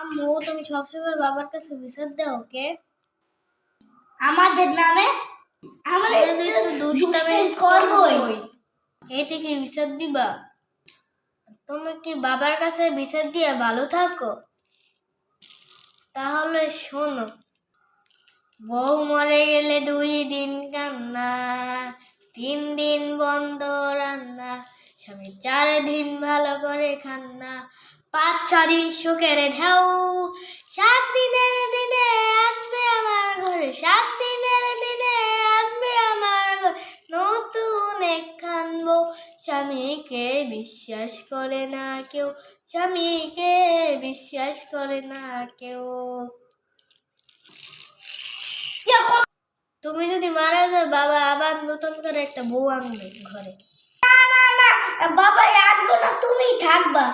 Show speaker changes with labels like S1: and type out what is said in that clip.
S1: আম্মু তুমি সবসময় বাবার কাছে বিচার দাও কে?
S2: আমাদের নামে আমাদের তো দুষ্টামি করবই।
S1: এই থেকে বিচার দিবা? তুমি কি বাবার কাছে বিচার দিয়ে ভালো থাকো? তাহলে শোনো, বউ মরে গেলে 2 দিন কান্না, 3 দিন বন্ধ রান্না, স্বামী 4 দিন ভালো করে খান্না, 5-6 দিন সুখের ঢেউ, 7 দিনের দিনে আসবে আমার ঘরে, 7 দিনের দিনে আসবে আমার ঘরে নতুন একখান বউ। স্বামীকে বিশ্বাস করে না কেউ, স্বামীকে বিশ্বাস করে না কেউ। তুমি যদি মারা যাও, বাবা আবার নতুন করে একটা বউ আনবে ঘরে।
S2: না বাবা আনবো না, তুমিই থাকবা।